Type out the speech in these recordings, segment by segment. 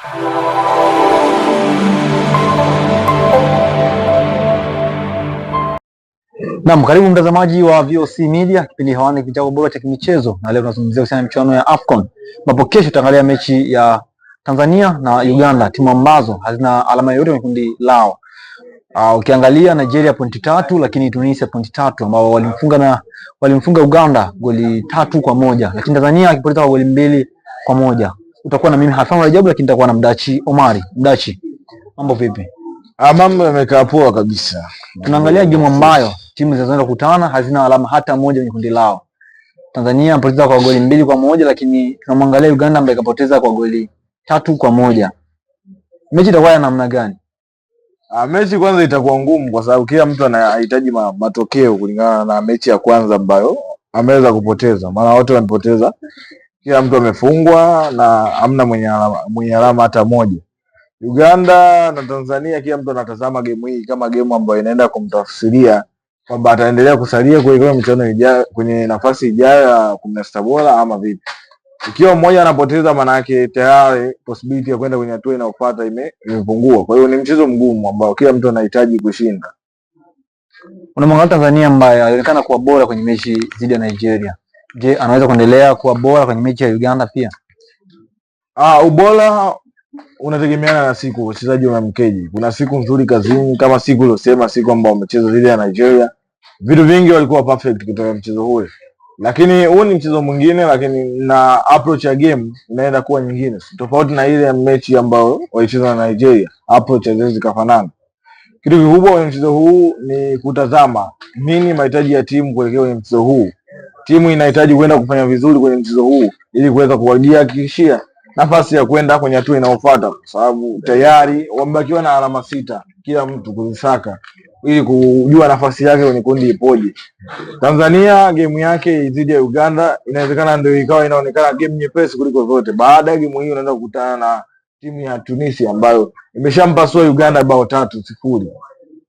Naam, karibu mtazamaji wa VOC Media, kipindi hewani kitabu bora cha kimichezo, na leo tunazungumzia kuhusiana na michuano ya AFCON, ambapo kesho tutaangalia mechi ya Tanzania na Uganda, timu ambazo hazina alama yoyote kwenye kundi lao. Ukiangalia Nigeria pointi 3, lakini Tunisia pointi 3, ambao walimfunga Uganda goli 3-1, lakini Tanzania akipoteza kwa goli 2-1. Utakuwa na mimi Halfan Rajabu, lakini nitakuwa na Mdachi Omari. Mdachi, mambo vipi? Mambo yamekaa poa kabisa. Tunaangalia game ambayo timu zinazoenda kukutana hazina alama hata moja kwenye kundi lao. Tanzania amepoteza kwa goli 2-1, lakini tunamwangalia Uganda ambaye kapoteza kwa goli 3-1. Mechi itakuwa ya namna gani? Mechi kwanza itakuwa ngumu kwa sababu kila mtu anahitaji matokeo kulingana na mechi ya kwanza ambayo ameweza kupoteza. Maana wote wamepoteza. Kila mtu amefungwa na hamna mwenye alama hata moja. Uganda na Tanzania, kila mtu anatazama game hii kama game ambayo inaenda kumtafsiria kwamba ataendelea kusalia kwenye michuano ijayo, kwenye nafasi ijayo ya 16 bora ama vipi. Ikiwa mmoja anapoteza, maana yake tayari possibility ya kwenda kwenye hatua inayofuata imepungua. Kwa hiyo ni mchezo mgumu ambao kila mtu anahitaji kushinda. Unamwangalia Tanzania ambaye alionekana kuwa bora kwenye mechi dhidi ya Nigeria. Je, anaweza kuendelea kuwa bora kwenye mechi ya Uganda pia? Ubora unategemeana na siku wachezaji wamemkeje. Kuna siku nzuri kazini kama siku iliyosema, siku ambayo wamecheza dhidi ya Nigeria. Vitu vingi walikuwa perfect kutoka mchezo ule. Lakini huu ni mchezo mwingine, lakini na approach ya game inaenda kuwa nyingine. Tofauti na ile mechi ambayo walicheza na Nigeria, approach haiwezi kufanana. Kitu kikubwa kwenye mchezo huu ni kutazama nini mahitaji ya timu kuelekea kwenye mchezo huu. Timu inahitaji kwenda kufanya vizuri kwenye mchezo huu ili kuweza kuhakikishia nafasi ya kwenda kwenye hatua inayofuata, kwa sababu tayari wamebakiwa na alama 6 kila mtu kuzisaka ili kujua nafasi yake kwenye kundi ipoje. Tanzania game yake dhidi ya Uganda inawezekana ndio ikawa inaonekana game nyepesi kuliko zote. Baada ya game hii unaenda kukutana na timu ya Tunisia ambayo imeshampasua Uganda bao 3-0,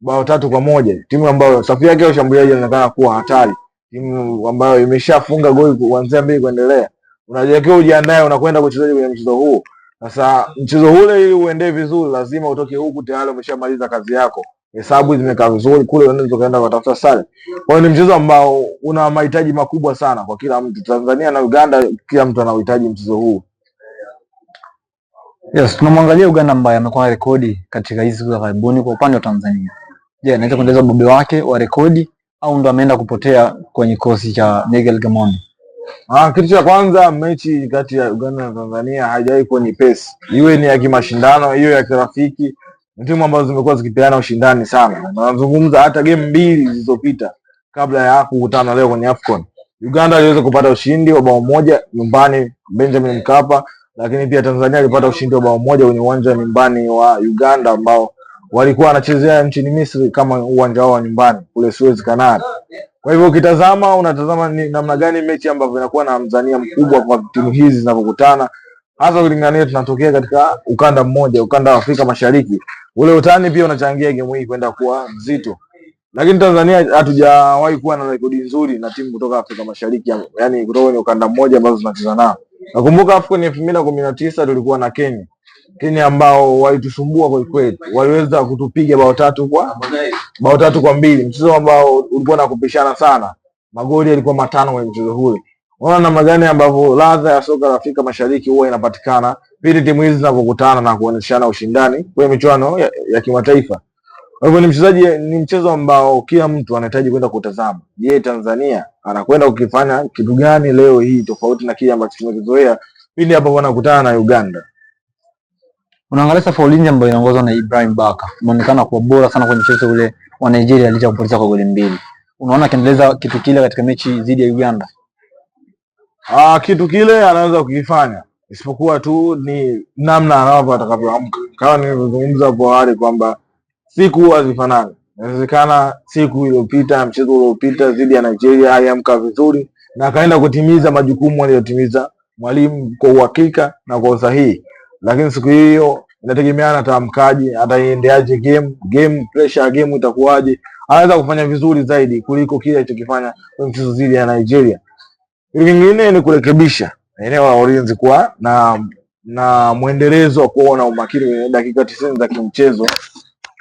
bao 3-1, timu ambayo safu yake ya ushambuliaji inaonekana kuwa hatari, timu ambayo imeshafunga goli kuanzia 2 kuendelea. Unajiwekea ujiandae unakwenda kucheza kwenye mchezo huu. Sasa mchezo ule ili uende vizuri lazima utoke huku tayari umeshamaliza kazi yako. Hesabu zimekaa vizuri kule, unaweza kaenda kutafuta sare. Kwa hiyo ni mchezo ambao una mahitaji makubwa sana kwa kila mtu. Tanzania na Uganda, kila mtu anahitaji mchezo huu. Yes, tunamwangalia Uganda ambaye amekuwa na rekodi katika hizi siku za karibuni kwa upande wa Tanzania. Je, anaweza kuendeleza ubabe wake wa rekodi au ndo ameenda kupotea kwenye kikosi cha Miguel Gamondi? Kitu cha kwanza, mechi kati ya Uganda na Tanzania haijawahi kuwa nyepesi. Iwe ni ya kimashindano, hiyo ya kirafiki, ni timu ambazo zimekuwa zikipeana ushindani sana. Nazungumza hata game 2 zilizopita kabla ya kukutana leo kwenye AFCON. Uganda aliweza kupata ushindi wa bao 1 nyumbani Benjamin Mkapa, lakini pia Tanzania ilipata ushindi wa bao 1 kwenye uwanja nyumbani wa Uganda ambao walikuwa wanachezea nchini Misri kama uwanja wao wa nyumbani kule Suez Canal. Kwa hivyo ukitazama unatazama ni namna gani mechi ambavyo inakuwa na mzania mkubwa kwa timu hizi zinapokutana, hasa kulingana tunatokea katika ukanda mmoja, ukanda wa Afrika Mashariki. Ule utani pia unachangia game hii kwenda kuwa nzito. Lakini Tanzania hatujawahi kuwa na rekodi nzuri na timu kutoka Afrika Mashariki, yani kutoka kwenye ukanda mmoja ambazo tunacheza nao. Nakumbuka AFCON 2019 tulikuwa na Kenya ambao walitusumbua kwa kweli. Waliweza kutupiga bao 3-2, mchezo ambao ulikuwa na kupishana sana. Magoli yalikuwa 5 kwenye mchezo ule. Unaona namna gani ambavyo ladha ya soka la Afrika Mashariki huwa inapatikana pindi timu hizi zinapokutana na kuonyeshana ushindani kwenye michuano ya kimataifa. Kwa hivyo ni mchezo ambao kila mtu anahitaji kwenda kutazama. Je, Tanzania anakwenda kukifanya kitu gani leo hii tofauti na kile ambacho tumekizoea pindi hapo wanakutana na Uganda? Unaangalia safu ya ulinzi ambayo inaongozwa na Ibrahim Baka. Inaonekana kuwa bora sana kwenye mchezo ule wa Nigeria licha kupoteza kwa goli 2. Unaona akiendeleza kitu kile katika mechi dhidi ya Uganda? Kitu kile anaweza kukifanya. Isipokuwa tu ni namna anavyo atakavyoamka. Kama nilivyozungumza hapo awali kwamba siku hazifanani. Inawezekana siku iliyopita, mchezo uliopita dhidi ya Nigeria aliamka vizuri na akaenda kutimiza majukumu aliyotimiza mwalimu kwa uhakika na kwa usahihi. Lakini siku hiyo inategemeana ataamkaje, ataiendeaje game pressure ya game itakuwaje. Anaweza kufanya vizuri zaidi kuliko kile alichokifanya kwenye mchezo dhidi ya Nigeria. Kingine ni kurekebisha eneo la ulinzi kwa na na mwendelezo wa kuona umakini kwenye dakika 90 za kimchezo,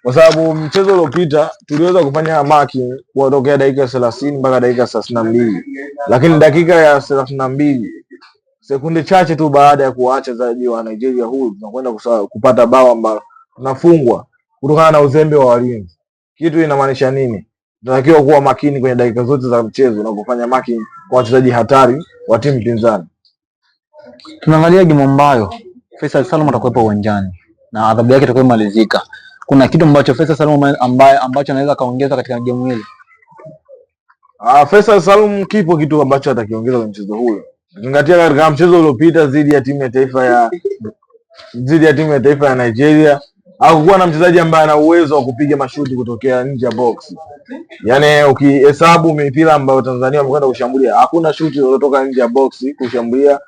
kwa sababu mchezo uliopita tuliweza kufanya maki kutokea dakika 30 mpaka dakika 32, lakini dakika ya 32 sekunde chache tu baada ya kuacha wachezaji wa Nigeria huru tunakwenda kupata bao ambalo tunafungwa kutokana na uzembe wa walinzi. Kitu inamaanisha nini? Tunatakiwa kuwa makini kwenye dakika zote za mchezo na kufanya maki kwa wachezaji hatari wa timu pinzani. Tunaangalia game ambayo Faisal Salum atakuwepo uwanjani na adhabu yake itakuwa imalizika. Kuna kitu ambacho Faisal Salum ambacho anaweza kaongeza katika game hili? Faisal Salum kipo kitu ambacho atakiongeza kwenye mchezo huo. Ukizingatia katika mchezo uliopita dhidi ya timu ya taifa ya Nigeria, hakukuwa na mchezaji ambaye ana uwezo wa kupiga mashuti kutokea nje ya box. Yaani ukihesabu mipira ambayo Tanzania wamekwenda kushambulia, hakuna shuti lililotoka nje ya box kushambulia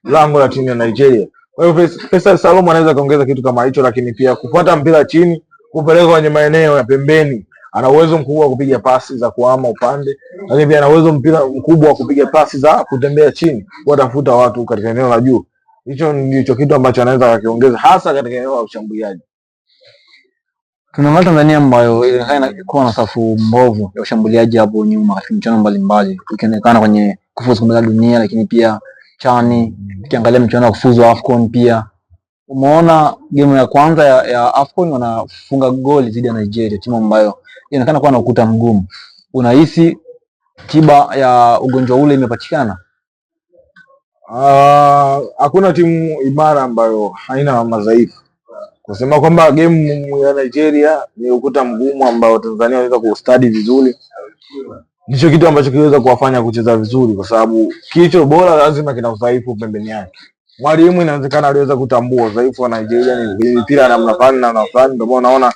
lango la timu ya Nigeria. Kwa hiyo Faisal Salum anaweza kaongeza kitu kama hicho, lakini pia kufuata mpira chini, kupeleka kwenye maeneo ya pembeni. Ana uwezo mkubwa wa kupiga pasi za kuhama upande, lakini pia ana uwezo mkubwa wa kupiga pasi za kutembea chini, kuwatafuta watu katika eneo la juu. Hicho ndicho kitu ambacho anaweza kukiongeza hasa katika eneo la ushambuliaji. Tunaangalia Tanzania ambayo inaonekana kuwa na safu mbovu ya ushambuliaji hapo nyuma katika michuano mbalimbali, ikionekana kwenye kufuzu kombe la dunia, lakini pia chani, ukiangalia michuano ya kufuzu AFCON pia. Umeona game ya kwanza ya AFCON wanafunga goli dhidi ya Nigeria, timu ambayo inaonekana kuwa na ukuta mgumu. Unahisi tiba ya ugonjwa ule imepatikana? Hakuna timu imara ambayo haina madhaifu. Kusema kwamba game ya Nigeria ni ukuta mgumu ambao Tanzania wanaweza kuustadi vizuri, ndicho kitu ambacho kiweza kuwafanya kucheza vizuri, kwa sababu kicho bora lazima kina udhaifu pembeni yake. Mwalimu inawezekana aliweza kutambua udhaifu wa Nigeria ni mipira namna fulani na namna fulani, ndio unaona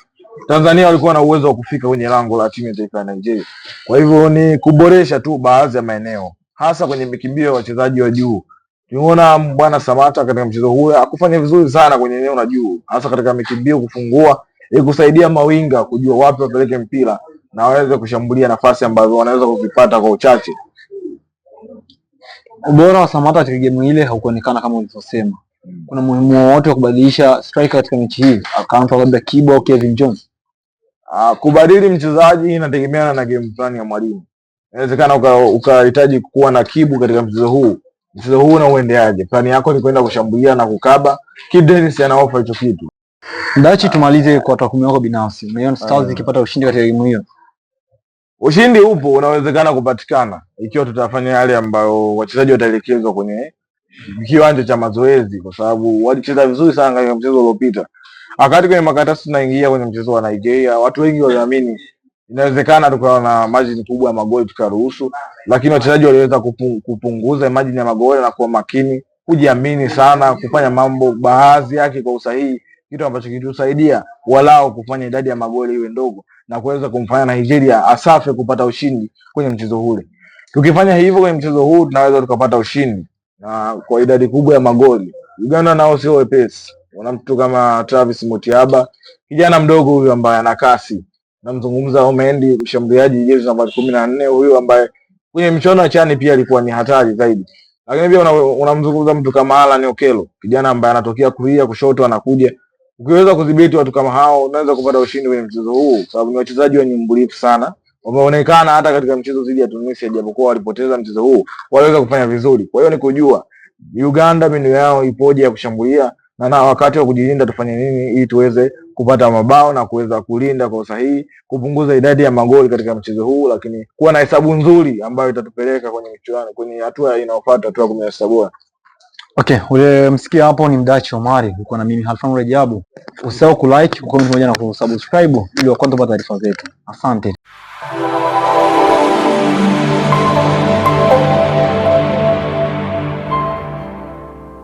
Tanzania walikuwa na uwezo wa kufika kwenye lango la timu ya taifa ya Nigeria. Kwa hivyo ni kuboresha tu baadhi ya maeneo, hasa kwenye mikimbio ya wachezaji wa juu. Tumeona bwana Samata katika mchezo huo akufanya vizuri sana kwenye eneo la juu, hasa katika mikimbio kufungua, ili kusaidia mawinga kujua wapi wapeleke mpira na waweze kushambulia nafasi ambazo wanaweza kuzipata kwa uchache. Ubora wa Samata katika game ile haukuonekana kama ulivyosema. Kuna muhimu wote wa kubadilisha striker katika mechi hii, akaunta labda Kibo au Kevin Jones? Kubadili mchezaji inategemeana na game plan ya mwalimu. Inawezekana ukahitaji kuwa na Kibu katika mchezo huu. Mchezo huu na uendeaje? Plani yako ni kwenda kushambulia na kukaba. Kid Dennis ana offer hicho kitu. Ndachi, tumalize kwa takwimu yako binafsi. Umeona Stars ikipata ushindi katika game hiyo? Ushindi upo, unawezekana kupatikana ikiwa tutafanya yale ambayo wachezaji wataelekezwa kwenye kiwanja cha mazoezi, kwa sababu walicheza vizuri sana katika mchezo uliopita. Wakati kwenye makaratasi tunaingia kwenye mchezo wa Nigeria, watu wengi waliamini inawezekana tukawa na margin kubwa ya magoli tukaruhusu, lakini wachezaji waliweza kupunguza margin ya magoli na kuwa makini, kujiamini sana, kufanya mambo baadhi yake kwa usahihi, kitu ambacho kitusaidia walao kufanya idadi ya magoli iwe ndogo na kuweza kumfanya Nigeria asafe kupata ushindi kwenye mchezo ule. Tukifanya hivyo kwenye mchezo huu tunaweza tukapata ushindi na kwa idadi kubwa ya magoli. Uganda nao sio wepesi. Wana mtu kama Travis Mutiaba, kijana mdogo huyu ambaye ana kasi. Namzungumza Omendi, mshambuliaji jezi namba 14, huyu ambaye kwenye michuano ya chani pia alikuwa ni hatari zaidi. Lakini pia unamzungumza mtu kama Alan Okello, kijana ambaye anatokea kulia kushoto anakuja. Ukiweza kudhibiti watu kama hao unaweza kupata ushindi kwenye mchezo huu, sababu ni wachezaji wenye mbunifu sana. Wameonekana hata katika mchezo dhidi ya Tunisia, japokuwa walipoteza mchezo huu, waliweza kufanya vizuri. Kwa hiyo ni kujua Uganda mbinu yao ipoje ya kushambulia na wakati wa kujilinda tufanye nini ili tuweze kupata mabao na kuweza kulinda kwa usahihi, kupunguza idadi ya magoli katika mchezo huu, lakini kuwa na hesabu nzuri ambayo itatupeleka kwenye mchuano, kwenye hatua inayofuata, hatua 16 bora. Okay, ule msikia hapo ni Mdachi Omari, uko na mimi Halfan Rajabu. Usisahau kulike, kucomment pamoja na kusubscribe ili wakwanza kupata taarifa zetu. Asante.